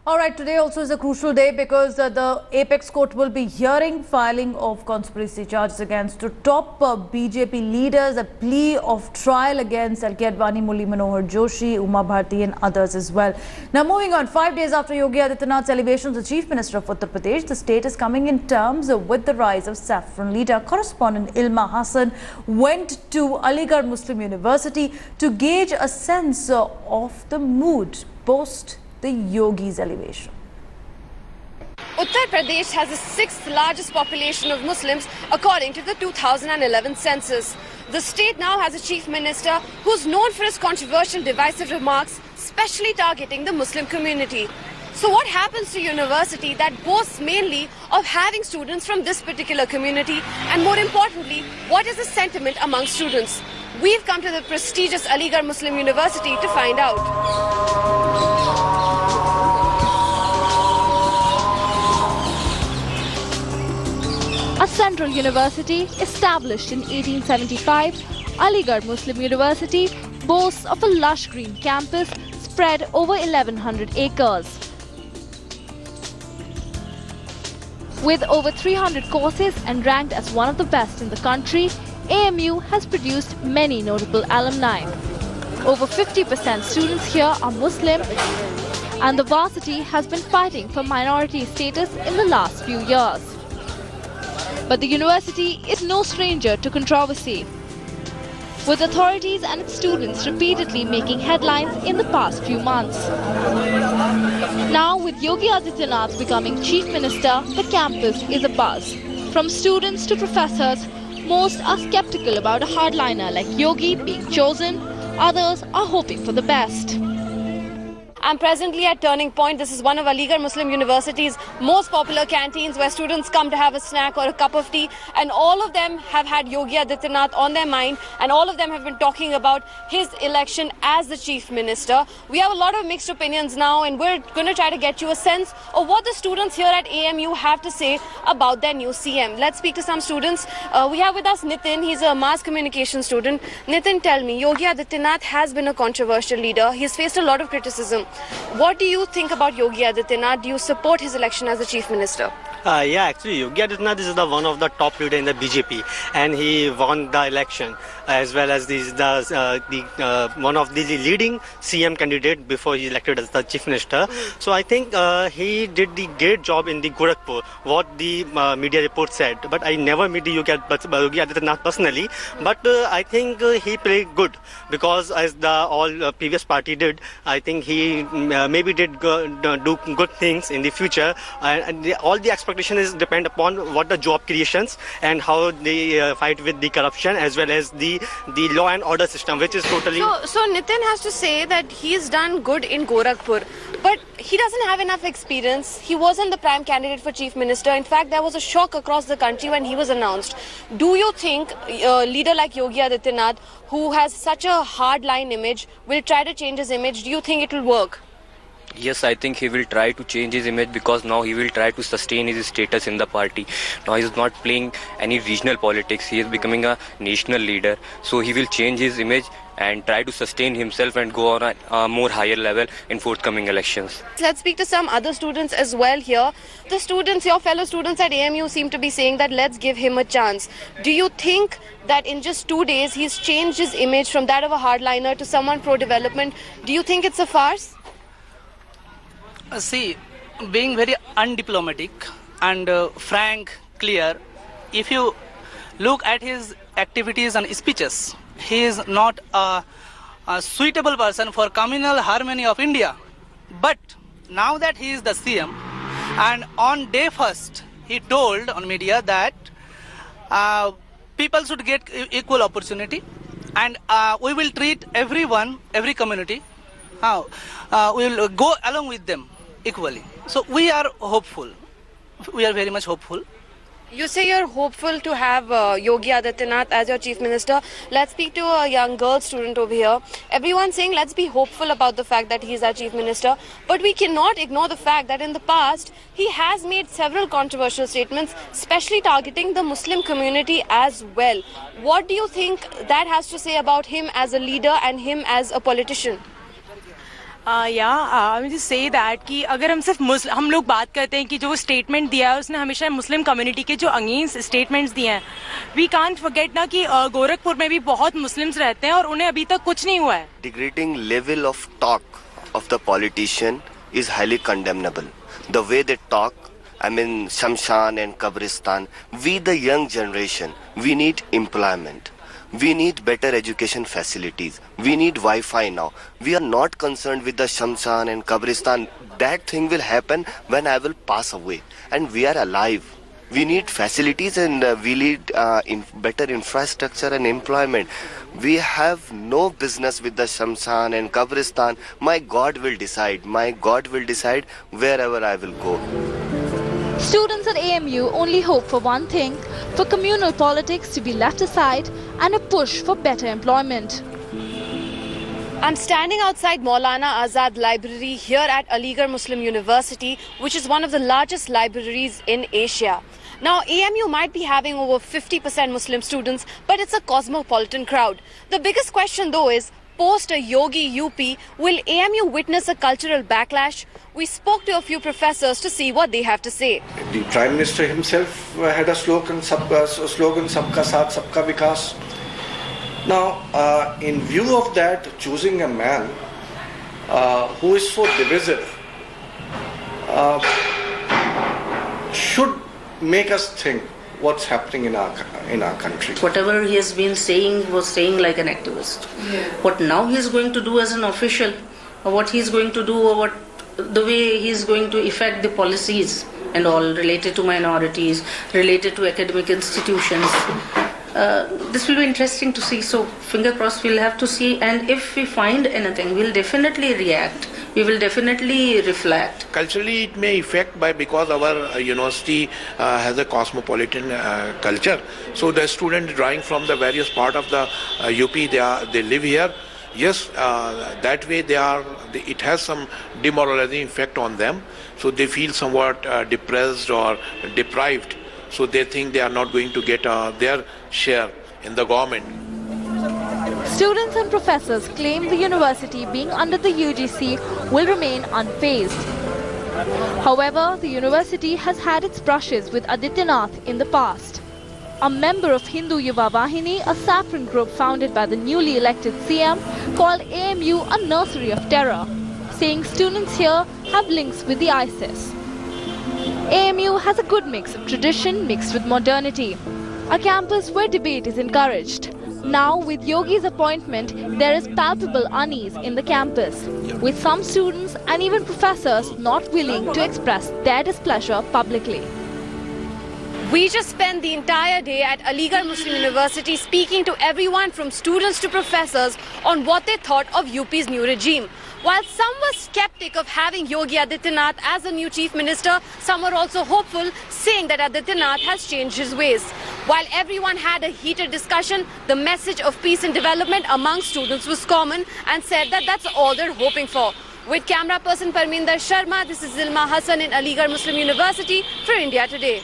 All right, today also is a crucial day because the Apex Court will be hearing filing of conspiracy charges against two top BJP leaders, a plea of trial against L.K. Advani, Murli Manohar Joshi, Uma Bharti and others as well. Now moving on, 5 days after Yogi Adityanath's elevation as the Chief Minister of Uttar Pradesh, the state is coming in terms with the rise of saffron leader. Correspondent Ilma Hassan went to Aligarh Muslim University to gauge a sense of the mood post the Yogi's elevation. Uttar Pradesh has the sixth largest population of Muslims according to the 2011 census. The state now has a chief minister who's known for his controversial divisive remarks, especially targeting the Muslim community. So what happens to a university that boasts mainly of having students from this particular community, and more importantly, what is the sentiment among students? We've come to the prestigious Aligarh Muslim University to find out. A central university established in 1875, Aligarh Muslim University boasts of a lush green campus spread over 1100 acres. With over 300 courses and ranked as one of the best in the country, AMU has produced many notable alumni. Over 50% students here are Muslim, and the varsity has been fighting for minority status in the last few years. But the university is no stranger to controversy, with authorities and its students repeatedly making headlines in the past few months. Now, with Yogi Adityanath becoming Chief Minister, the campus is abuzz. From students to professors, most are skeptical about a hardliner like Yogi being chosen. Others are hoping for the best. I'm presently at Turning Point. This is one of Aligarh Muslim University's most popular canteens where students come to have a snack or a cup of tea, and all of them have had Yogi Adityanath on their mind, and all of them have been talking about his election as the Chief Minister. We have a lot of mixed opinions now, and we're going to try to get you a sense of what the students here at AMU have to say about their new CM. Let's speak to some students. We have with us Nitin. He's a mass communication student. Nitin, tell me, Yogi Adityanath has been a controversial leader. He's faced a lot of criticism. What do you think about Yogi Adityanath? Do you support his election as the Chief Minister? Yeah, actually, Yogi Adityanath is one of the top leader in the BJP, and he won the election as well as one of the leading CM candidate before he elected as the Chief Minister. So I think he did the great job in the Gorakhpur, what the media report said. But I never met the Yogi Adityanath personally. But I think he played good, because as the all previous party did, I think he maybe did do good things in the future. And all the expectation is depend upon what the job creations and how they fight with the corruption as well as the law and order system, which is totally... So Nitin has to say that he's done good in Gorakhpur, but he doesn't have enough experience. He wasn't the prime candidate for Chief Minister. In fact, there was a shock across the country when he was announced. Do you think a leader like Yogi Adityanath, who has such a hard-line image, will try to change his image? Do you think it will work? Yes, I think he will try to change his image, because now he will try to sustain his status in the party. Now he is not playing any regional politics. He is becoming a national leader. So he will change his image and try to sustain himself and go on a more higher level in forthcoming elections. Let's speak to some other students as well here. The students, your fellow students at AMU, seem to be saying that let's give him a chance. Do you think that in just 2 days he's changed his image from that of a hardliner to someone pro-development? Do you think it's a farce? See, being very undiplomatic and frank, clear, if you look at his activities and speeches, he is not a suitable person for communal harmony of India. But now that he is the CM, and on day first, he told on media that people should get equal opportunity, and we will treat everyone, every community, we will go along with them equally. So we are hopeful. We are very much hopeful. You say you're hopeful to have Yogi Adityanath as your Chief Minister. Let's speak to a young girl student over here. Everyone's saying let's be hopeful about the fact that he's our Chief Minister. But we cannot ignore the fact that in the past, he has made several controversial statements, especially targeting the Muslim community as well. What do you think that has to say about him as a leader and him as a politician? मुझे say that कि अगर हम सिर्फ हम लोग बात करते हैं कि जो स्टेटमेंट दिया है उसने हमेशा मुस्लिम कम्युनिटी के जो अगेंस्ट स्टेटमेंट्स दिए हैं, वी कांट फॉरगेट ना कि गोरखपुर में भी बहुत मुस्लिम्स रहते हैं और उन्हें अभी तक कुछ नहीं हुआ है. Degrading level of talk of the politician is highly condemnable. The way they talk, I mean Shamshan and Kabristan, we the young generation, we need employment. We need better education facilities. We need Wi-Fi now. We are not concerned with the Shamshan and Kabristan. That thing will happen when I will pass away. And we are alive. We need facilities and we need better infrastructure and employment. We have no business with the Shamshan and Kabristan. My God will decide. My God will decide wherever I will go. Students at AMU only hope for one thing, for communal politics to be left aside and a push for better employment. I'm standing outside Maulana Azad Library here at Aligarh Muslim University, which is one of the largest libraries in Asia. Now, AMU might be having over 50% Muslim students, but it's a cosmopolitan crowd. The biggest question though is, post a Yogi UP, will AMU witness a cultural backlash? We spoke to a few professors to see what they have to say. The Prime Minister himself had a slogan, Sabka Saath, Sabka Vikas. Now, in view of that, choosing a man who is so divisive should make us think what's happening in our country. Whatever he has been saying, he was saying like an activist. What now he is going to do as an official, or what he is going to do, or the way he is going to effect the policies and all related to minorities, related to academic institutions. This will be interesting to see. So finger crossed, we'll have to see. And if we find anything, we'll definitely react. We will definitely reflect. Culturally, it may affect because our university has a cosmopolitan culture. So the students drawing from the various part of the UP, they live here. Yes, that way it has some demoralizing effect on them. So they feel somewhat depressed or deprived. So they think they are not going to get their share in the government. Students and professors claim the university being under the UGC will remain unfazed. However, the university has had its brushes with Adityanath in the past. A member of Hindu Yuva Vahini, a saffron group founded by the newly elected CM, called AMU a nursery of terror, saying students here have links with the ISIS. AMU has a good mix of tradition mixed with modernity, a campus where debate is encouraged. Now, with Yogi's appointment, there is palpable unease in the campus, with some students and even professors not willing to express their displeasure publicly. We just spent the entire day at Aligarh Muslim University speaking to everyone from students to professors on what they thought of UP's new regime. While some were skeptic of having Yogi Adityanath as a new chief minister, some were also hopeful, saying that Adityanath has changed his ways. While everyone had a heated discussion, the message of peace and development among students was common and said that that's all they're hoping for. With camera person Parminder Sharma, this is Zilma Hassan in Aligarh Muslim University for India Today.